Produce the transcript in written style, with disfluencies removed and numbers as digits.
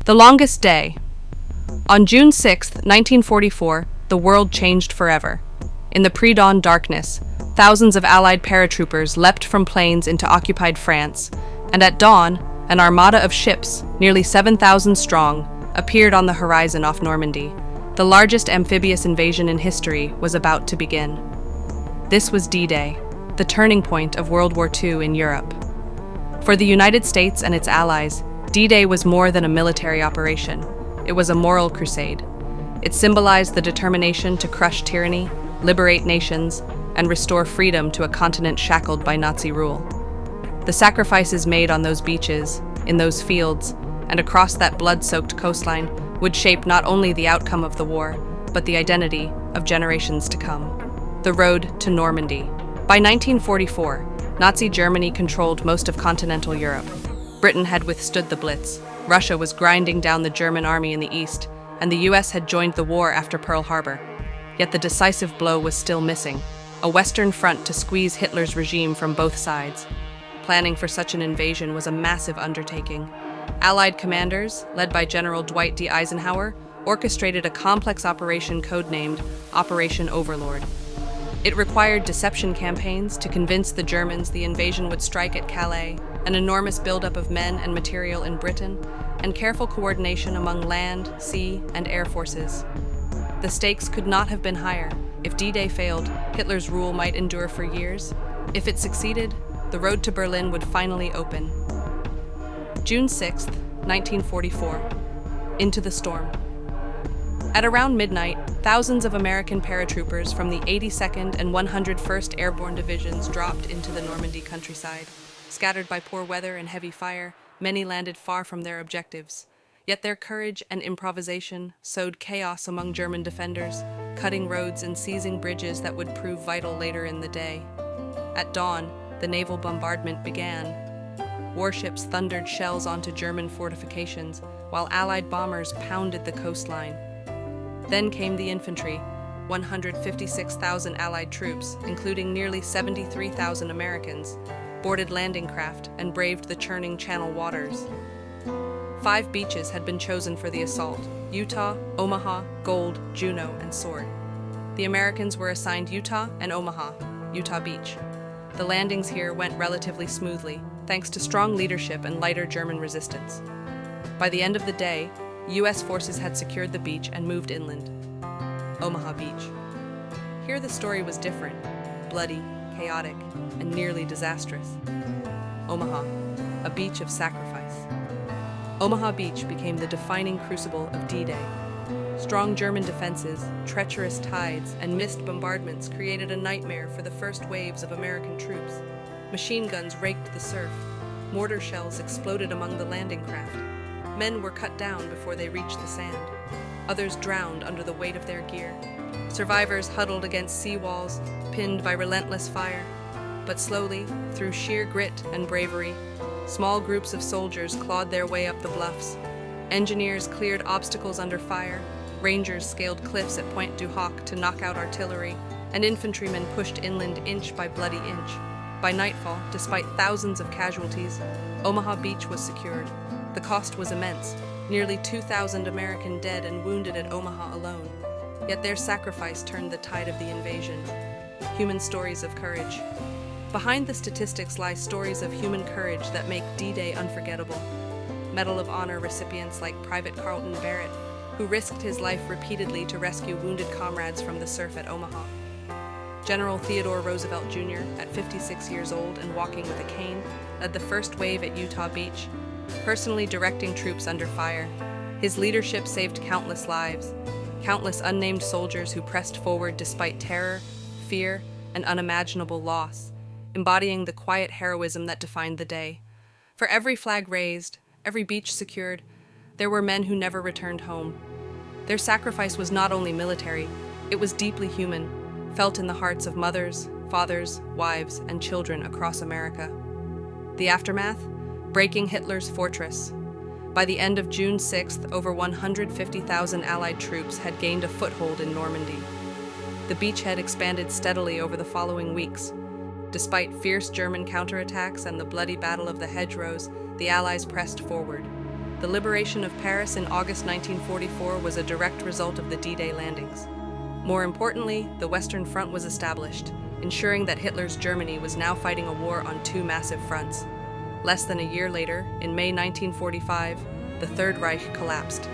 The longest day. On June 6, 1944, the world changed forever. In the pre-dawn darkness, thousands of Allied paratroopers leapt from planes into occupied France, and at dawn, an armada of ships, nearly 7,000 strong, appeared on the horizon off Normandy. The largest amphibious invasion in history was about to begin. This was D-Day, the turning point of World War II in Europe. For the United States and its allies, D-Day was more than a military operation. It was a moral crusade. It symbolized the determination to crush tyranny, liberate nations, and restore freedom to a continent shackled by Nazi rule. The sacrifices made on those beaches, in those fields, and across that blood-soaked coastline would shape not only the outcome of the war, but the identity of generations to come. The road to Normandy. By 1944, Nazi Germany controlled most of continental Europe. Britain had withstood the Blitz, Russia was grinding down the German army in the east, and the US had joined the war after Pearl Harbor. Yet the decisive blow was still missing, a Western front to squeeze Hitler's regime from both sides. Planning for such an invasion was a massive undertaking. Allied commanders, led by General Dwight D. Eisenhower, orchestrated a complex operation codenamed Operation Overlord. It required deception campaigns to convince the Germans the invasion would strike at Calais, an enormous buildup of men and material in Britain, and careful coordination among land, sea, and air forces. The stakes could not have been higher. If D-Day failed, Hitler's rule might endure for years. If it succeeded, the road to Berlin would finally open. June 6, 1944. Into the storm. At around midnight, thousands of American paratroopers from the 82nd and 101st Airborne Divisions dropped into the Normandy countryside. Scattered by poor weather and heavy fire, many landed far from their objectives. Yet their courage and improvisation sowed chaos among German defenders, cutting roads and seizing bridges that would prove vital later in the day. At dawn, the naval bombardment began. Warships thundered shells onto German fortifications, while Allied bombers pounded the coastline. Then came the infantry, 156,000 Allied troops, including nearly 73,000 Americans, boarded landing craft and braved the churning Channel waters. 5 beaches had been chosen for the assault: Utah, Omaha, Gold, Juno, and Sword. The Americans were assigned Utah and Omaha, Utah Beach. The landings here went relatively smoothly, thanks to strong leadership and lighter German resistance. By the end of the day, U.S. forces had secured the beach and moved inland. Omaha Beach. Here the story was different, bloody, chaotic, and nearly disastrous. Omaha, a beach of sacrifice. Omaha Beach became the defining crucible of D-Day. Strong German defenses, treacherous tides, and missed bombardments created a nightmare for the first waves of American troops. Machine guns raked the surf. Mortar shells exploded among the landing craft. Men were cut down before they reached the sand. Others drowned under the weight of their gear. Survivors huddled against seawalls, pinned by relentless fire. But slowly, through sheer grit and bravery, small groups of soldiers clawed their way up the bluffs. Engineers cleared obstacles under fire. Rangers scaled cliffs at Pointe du Hoc to knock out artillery, and infantrymen pushed inland inch by bloody inch. By nightfall, despite thousands of casualties, Omaha Beach was secured. The cost was immense, nearly 2,000 American dead and wounded at Omaha alone. Yet their sacrifice turned the tide of the invasion. Human stories of courage. Behind the statistics lie stories of human courage that make D-Day unforgettable. Medal of Honor recipients like Private Carlton Barrett, who risked his life repeatedly to rescue wounded comrades from the surf at Omaha. General Theodore Roosevelt Jr., at 56 years old and walking with a cane, led the first wave at Utah Beach, personally directing troops under fire. His leadership saved countless lives, countless unnamed soldiers who pressed forward despite terror, fear, and unimaginable loss, embodying the quiet heroism that defined the day. For every flag raised, every beach secured, there were men who never returned home. Their sacrifice was not only military, it was deeply human, felt in the hearts of mothers, fathers, wives, and children across America. The aftermath? Breaking Hitler's fortress. By the end of June 6th, over 150,000 Allied troops had gained a foothold in Normandy. The beachhead expanded steadily over the following weeks. Despite fierce German counterattacks and the bloody Battle of the Hedgerows, the Allies pressed forward. The liberation of Paris in August 1944 was a direct result of the D-Day landings. More importantly, the Western Front was established, ensuring that Hitler's Germany was now fighting a war on two massive fronts. Less than a year later, in May 1945, the Third Reich collapsed.